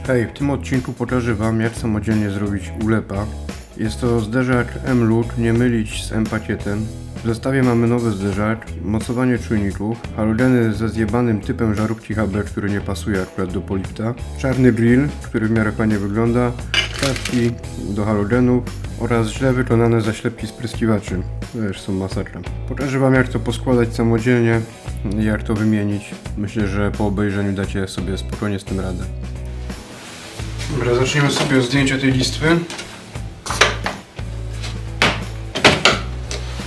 Hej, w tym odcinku pokażę Wam, jak samodzielnie zrobić ulepa. Jest to zderzak M-LUT, nie mylić z M-pakietem. W zestawie mamy nowy zderzak, mocowanie czujników, halogeny ze zjebanym typem żarówki HB, który nie pasuje akurat do polifta, czarny grill, który w miarę fajnie wygląda, klatki do halogenów oraz źle wykonane zaślepki spryskiwaczy. Też są masakra. Pokażę Wam, jak to poskładać samodzielnie i jak to wymienić. Myślę, że po obejrzeniu dacie sobie spokojnie z tym radę. Dobra, zaczniemy sobie od zdjęcia tej listwy.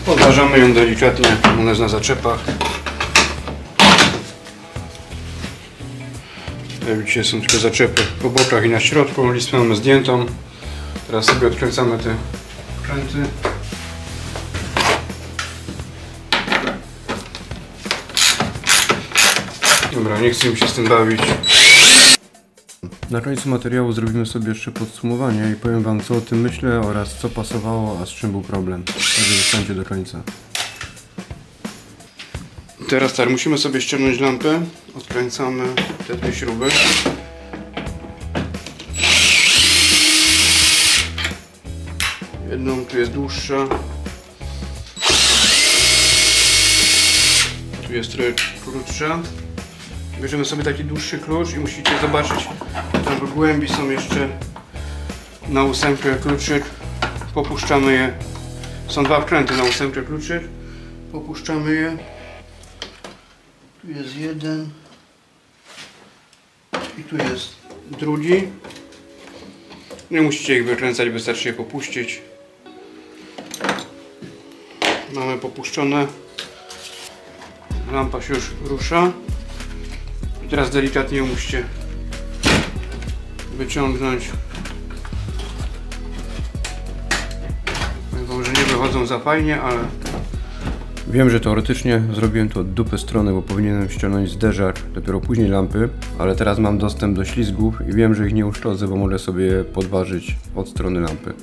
Podważamy ją delikatnie, ona jest na zaczepach. Jak widzicie, są tylko zaczepy po bokach i na środku. Listwę mamy zdjętą. Teraz sobie odkręcamy te pręty. Dobra, nie chcę mi się z tym bawić. Na końcu materiału zrobimy sobie jeszcze podsumowanie i powiem Wam, co o tym myślę oraz co pasowało, a z czym był problem. Także zostańcie do końca. Teraz tak, musimy sobie ściągnąć lampę. Odkręcamy te dwie śruby. Jedną tu jest dłuższa. Tu jest trochę krótsza. Bierzemy sobie taki dłuższy klucz i musicie zobaczyć, tam w głębi są jeszcze na ósemkę kluczyk. Popuszczamy je. Są dwa wkręty na ósemkę kluczyk. Popuszczamy je. Tu jest jeden. I tu jest drugi. Nie musicie ich wykręcać, wystarczy je popuścić. Mamy popuszczone. Lampa się już rusza. I teraz delikatnie ją musicie wyciągnąć. Powiem Wam, że nie wychodzą za fajnie, ale wiem, że teoretycznie zrobiłem to od dupy strony, bo powinienem ściągnąć zderzak, dopiero później lampy, ale teraz mam dostęp do ślizgów i wiem, że ich nie uszkodzę, bo mogę sobie je podważyć od strony lampy.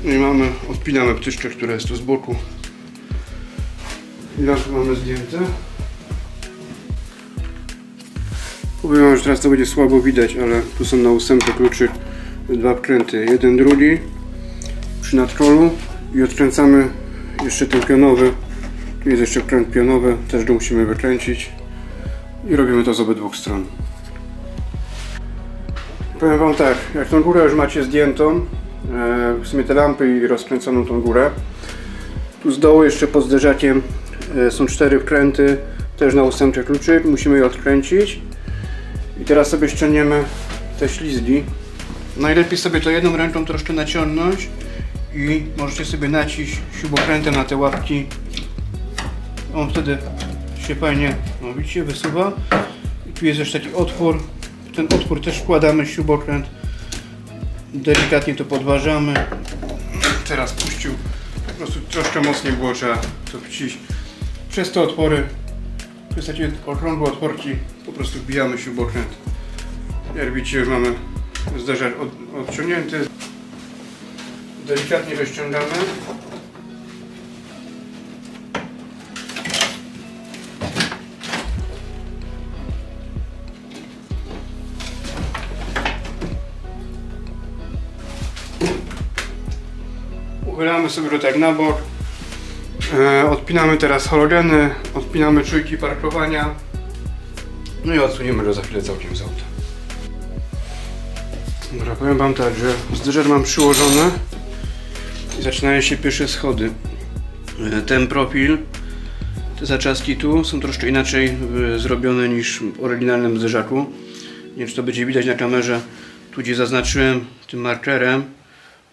No i odpinamy ptyszcze, które jest tu z boku. I lampy mamy zdjęte. Powiem Wam, że teraz to będzie słabo widać, ale tu są na ósemkę kluczyk dwa wkręty, jeden, drugi przy nadkolu i odkręcamy jeszcze ten pionowy. Tu jest jeszcze wkręt pionowy, też go musimy wykręcić i robimy to z obydwu stron. Powiem Wam tak, jak tą górę już macie zdjętą, w sumie te lampy i rozkręconą tą górę, tu z dołu jeszcze pod zderzakiem są cztery wkręty, też na ósemkę kluczyk, musimy je odkręcić i teraz sobie ściągniemy te ślizgi. Najlepiej sobie to jedną ręką troszkę naciągnąć i możecie sobie naciść śrubokrętem na te łapki. On wtedy się fajnie, no widzicie, wysuwa. I tu jest jeszcze taki otwór. W ten otwór też wkładamy śrubokręt. Delikatnie to podważamy. Teraz puścił. Po prostu troszkę mocniej było trzeba to wciść. Przez te otwory, przez takie okrągłe otworki po prostu wbijamy śrubokręt. Jak widzicie, już mamy zderzak odciągnięty. Delikatnie go ściągamy. Uchylamy sobie go tak na bok. Odpinamy teraz halogeny, odpinamy czujki parkowania. No i odsuniemy go za chwilę całkiem z auta. Dobra, powiem Wam tak, że zderzak mam przyłożony i zaczynają się pierwsze schody. Ten profil, te zaczaski tu są troszkę inaczej zrobione niż w oryginalnym zderzaku. Nie wiem, czy to będzie widać na kamerze. Tu gdzie zaznaczyłem tym markerem,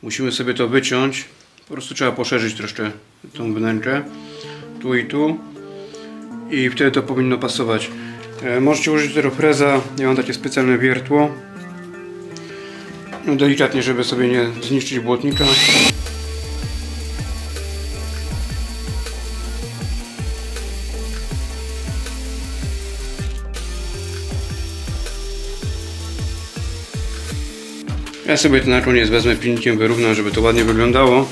musimy sobie to wyciąć. Po prostu trzeba poszerzyć troszkę tą wnękę. Tu i tu. I wtedy to powinno pasować. Możecie użyć tego freza. Ja mam takie specjalne wiertło. No, delikatnie, żeby sobie nie zniszczyć błotnika. Ja sobie to na koniec wezmę pilnikiem, wyrównam, żeby to ładnie wyglądało.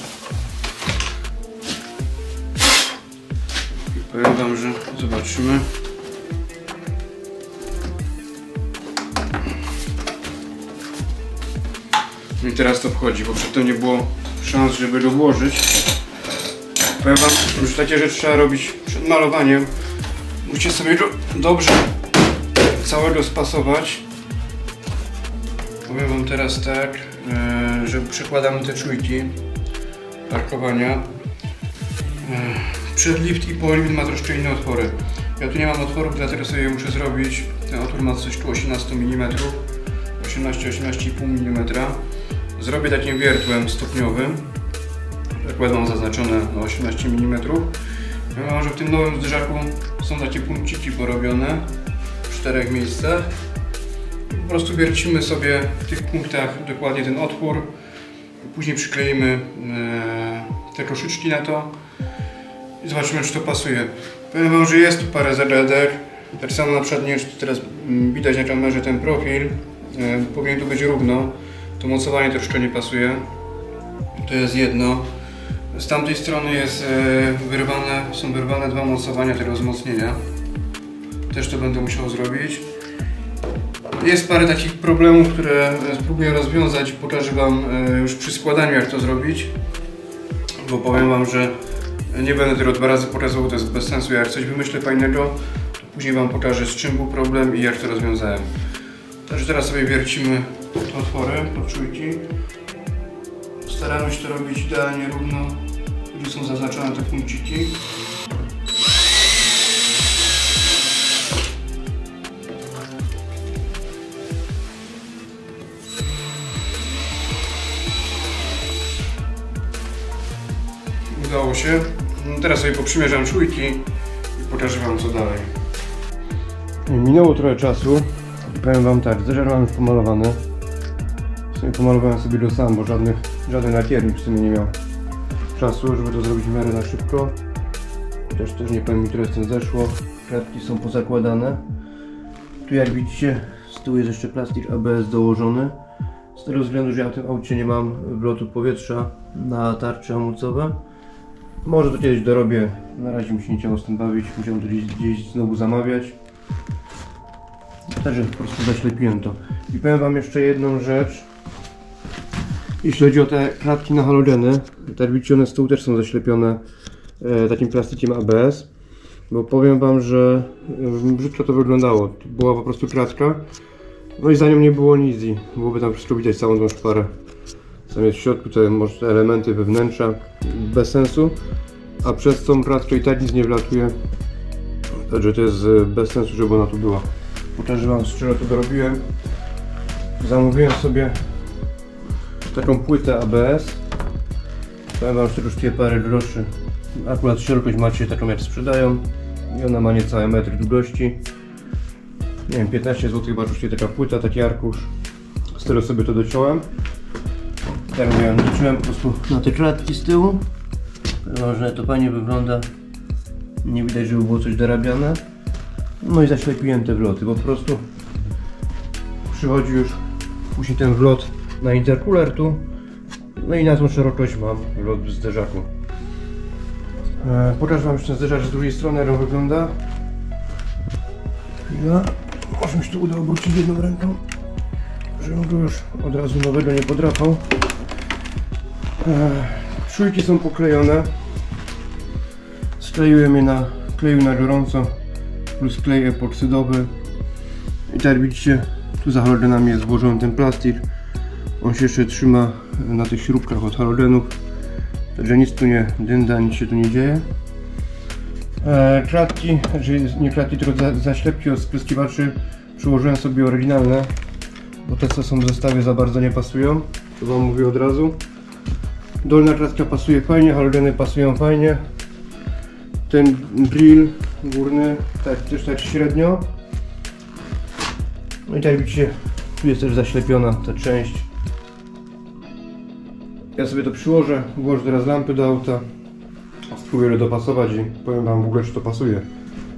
I powiem Wam, że Zobaczymy. I teraz to wchodzi, bo przedtem nie było szans, żeby go włożyć. Powiem wam, że takie rzeczy trzeba robić przed malowaniem. Musicie sobie go dobrze całego spasować. Powiem wam teraz tak, że przykładamy te czujki parkowania. Przedlift i polift ma troszkę inne otwory. Ja tu nie mam otworów, dlatego sobie je muszę zrobić. Ten otwór ma coś tu 18 mm, 18-18,5 mm. Zrobię takim wiertłem stopniowym. Tak mam zaznaczone na 18 mm. Ja mam, że w tym nowym zderzaku są takie punkciki porobione w 4 miejscach. Po prostu wiercimy sobie w tych punktach dokładnie ten otwór. Później przykleimy te koszyczki na to i zobaczymy, czy to pasuje. Powiem wam, że jest tu parę zagadek. Tak samo na przykład, nie wiem, czy teraz widać na kamerze ten profil. Powinien tu być równo. To mocowanie troszkę nie pasuje. To jest jedno. Z tamtej strony jest są wyrwane 2 mocowania tego wzmocnienia. Też to będę musiał zrobić. Jest parę takich problemów, które spróbuję rozwiązać. Pokażę wam już przy składaniu, jak to zrobić. Bo powiem wam, że nie będę tego 2 razy pokazywał, to jest bez sensu. Jak coś wymyślę fajnego, to później wam pokażę, z czym był problem i jak to rozwiązałem. Także teraz sobie wiercimy te otwory pod czujki. Staramy się to robić idealnie równo, gdzie są zaznaczone te punkciki. Udało się. Teraz sobie poprzymierzam czujki i pokażę wam, co dalej. Minęło trochę czasu. Powiem wam tak, zderzak mam już pomalowany. W sumie pomalowałem sobie go sam, bo żaden lakiernik w sumie nie miał czasu, żeby to zrobić w miarę na szybko. Też nie powiem mi, które z tym zeszło. Kratki są pozakładane. Tu jak widzicie, z tyłu jest jeszcze plastik ABS dołożony. Z tego względu, że ja w tym aucie nie mam wlotu powietrza na tarcze hamulcowe. Może to kiedyś dorobię, na razie mi się nie chciało z tym bawić, musiałem to gdzieś znowu zamawiać. Także po prostu zaślepiłem to. I powiem wam jeszcze jedną rzecz. Jeśli chodzi o te klatki na halogeny, tak widzicie, one z tyłu też są zaślepione takim plastikiem ABS. Bo powiem wam, że brzydko to wyglądało. To była po prostu klatka. No i za nią nie było nic i byłoby tam wszystko widać, całą tą szparę. Tam jest w środku te elementy wewnętrza, bez sensu. A przez tą klatkę i tak nic nie wlatuje. Także to jest bez sensu, żeby ona tu była. Pokażę wam, z czego to dorobiłem. Zamówiłem sobie taką płytę ABS. Powiem wam, że to kosztuje parę groszy. Akurat szerokość macie taką, jak sprzedają. I ona ma niecałe metr długości. Nie wiem, 15 zł chyba kosztuje taka płyta, taki arkusz. Z tego sobie to dociąłem. Tak mówiłem, liczyłem po prostu na te klatki z tyłu. Powiem, że to fajnie wygląda. Nie widać, żeby było coś dorabiane. No i zaślepiłem te wloty, bo po prostu przychodzi już później ten wlot na intercooler tu. No i na tą szerokość mam wlot w zderzaku. Pokażę wam jeszcze ten zderzak z drugiej strony, jak on wygląda. Chwila. Może mi się tu uda obrócić jedną ręką, żebym go już od razu nowego nie podrapał. Czujki są poklejone. Skleiłem je na kleju na gorąco plus klej epoksydowy. I tak widzicie, tu za halogenami jest włożony ten plastik. On się jeszcze trzyma na tych śrubkach od halogenów. Także nic tu nie dynda, nic się tu nie dzieje. Klatki, znaczy nie klatki, tylko zaślepki od spryskiwaczy przyłożyłem sobie oryginalne, bo te co są w zestawie za bardzo nie pasują, to wam mówię od razu. Dolna klatka pasuje fajnie, halogeny pasują fajnie. Ten grill górny też tak średnio. No i tak widzicie, tu jest też zaślepiona ta część. Ja sobie to przyłożę, włożę teraz lampy do auta. Spróbuję dopasować i powiem wam w ogóle, czy to pasuje.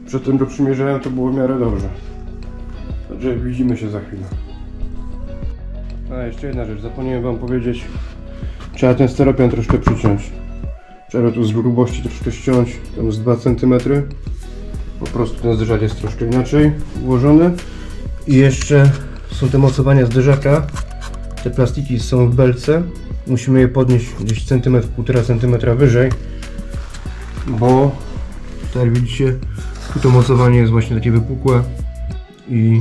Przedtem go przymierzałem, to było w miarę dobrze. Także widzimy się za chwilę. A jeszcze jedna rzecz, zapomniałem wam powiedzieć. Trzeba ten steropian troszkę przyciąć. Trzeba tu z grubości troszkę ściąć, tam z 2 cm. Po prostu ten zderzak jest troszkę inaczej ułożony. I jeszcze są te mocowania zderzaka. Te plastiki są w belce. Musimy je podnieść gdzieś centymetr, 1,5 centymetra wyżej, bo tak jak widzicie, to mocowanie jest właśnie takie wypukłe i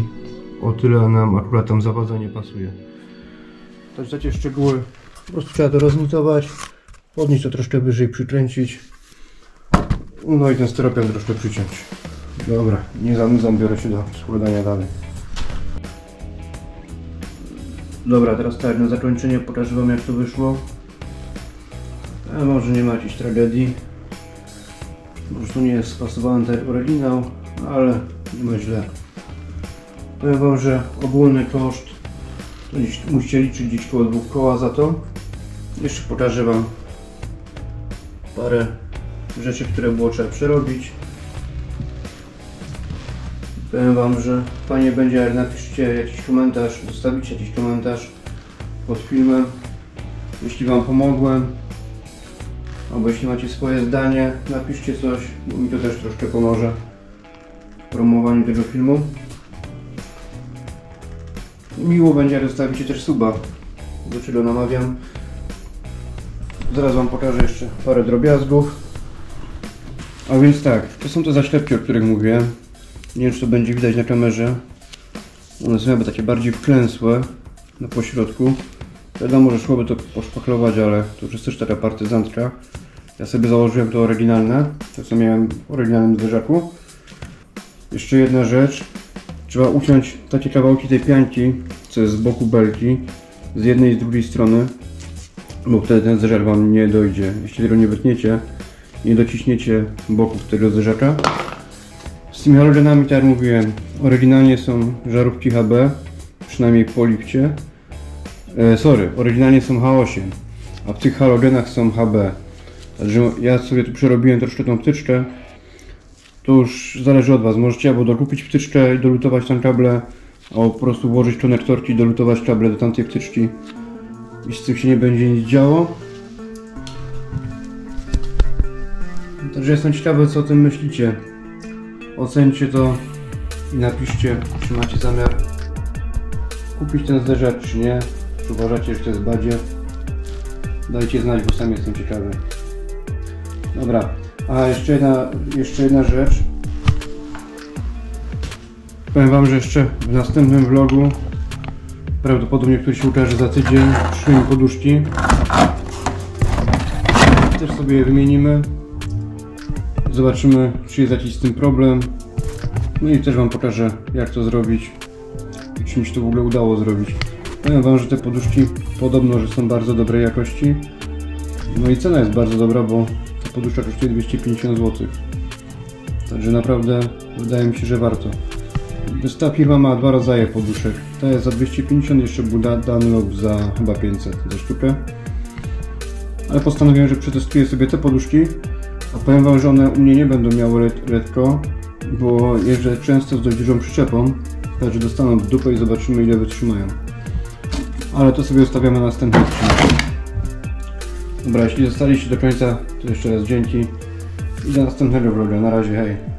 o tyle nam akurat tam zawadza nie pasuje. Także takie szczegóły, po prostu trzeba to roznitować, podnieść to troszkę wyżej, przykręcić, no i ten styropian troszkę przyciąć. Dobra, nie zanudzam, biorę się do składania dalej. Dobra, teraz tak, na zakończenie pokażę wam, jak to wyszło. A może nie ma jakiejś tragedii. Może to nie jest spasowany ten oryginał, ale nie ma źle. Powiem wam, że ogólny koszt to musicie liczyć gdzieś koło 2 koła za to. Jeszcze pokażę wam parę rzeczy, które było trzeba przerobić. Powiem wam, że fajnie będzie, jak napiszcie jakiś komentarz, zostawicie jakiś komentarz pod filmem, jeśli wam pomogłem, albo jeśli macie swoje zdanie, napiszcie coś, bo mi to też troszkę pomoże w promowaniu tego filmu. Miło będzie, jak zostawicie też suba, do czego namawiam. Zaraz wam pokażę jeszcze parę drobiazgów. A więc tak, to są te zaślepki, o których mówiłem. Nie wiem, czy to będzie widać na kamerze. One są jakby takie bardziej wklęsłe na pośrodku. Wiadomo, że szłoby to poszpachlować, ale to już jest też taka partyzantka. Ja sobie założyłem to oryginalne, to co miałem w oryginalnym zderzaku. Jeszcze jedna rzecz. Trzeba uciąć takie kawałki tej pianki, co jest z boku belki, z jednej i z drugiej strony, bo wtedy ten zderzak wam nie dojdzie. Jeśli tego nie wytniecie, nie dociśniecie boków tego zderzaka. Z tymi halogenami, tak jak mówiłem, oryginalnie są żarówki HB, przynajmniej po lifcie. Oryginalnie są H8, a w tych halogenach są HB. Także ja sobie tu przerobiłem troszkę tą wtyczkę. To już zależy od was. Możecie albo dokupić wtyczkę i dolutować tam kable, albo po prostu włożyć konektorki i dolutować kable do tamtej wtyczki. I z tym się nie będzie nic działo. Także jestem ciekawy, co o tym myślicie. Ocencie to i napiszcie, czy macie zamiar kupić ten zderzak, czy nie. Czy uważacie, że to jest badziew. Dajcie znać, bo sam jestem ciekawy. Dobra, a jeszcze jedna rzecz. Powiem wam, że jeszcze w następnym vlogu, prawdopodobnie który się ukaże za tydzień, przyszły mi poduszki. Też sobie je wymienimy. Zobaczymy, czy jest jakiś z tym problem. No i też wam pokażę, jak to zrobić i czy mi się to w ogóle udało zrobić. Powiem wam, że te poduszki podobno, że są bardzo dobrej jakości. No i cena jest bardzo dobra, bo ta poduszka kosztuje 250 zł. Także naprawdę wydaje mi się, że warto. Ta firma ma 2 rodzaje poduszek. Ta jest za 250, jeszcze był dany lot za chyba 500 za sztukę. Ale postanowiłem, że przetestuję sobie te poduszki. A powiem wam, że one u mnie nie będą miały redko, bo jeżdżę często z dość dużą przyczepą. Także dostaną w dupę i zobaczymy, ile wytrzymają. Ale to sobie zostawiamy na następny odcinek. Dobra, jeśli zostaliście do końca, to jeszcze raz dzięki i do następnego vloga. Na razie, hej!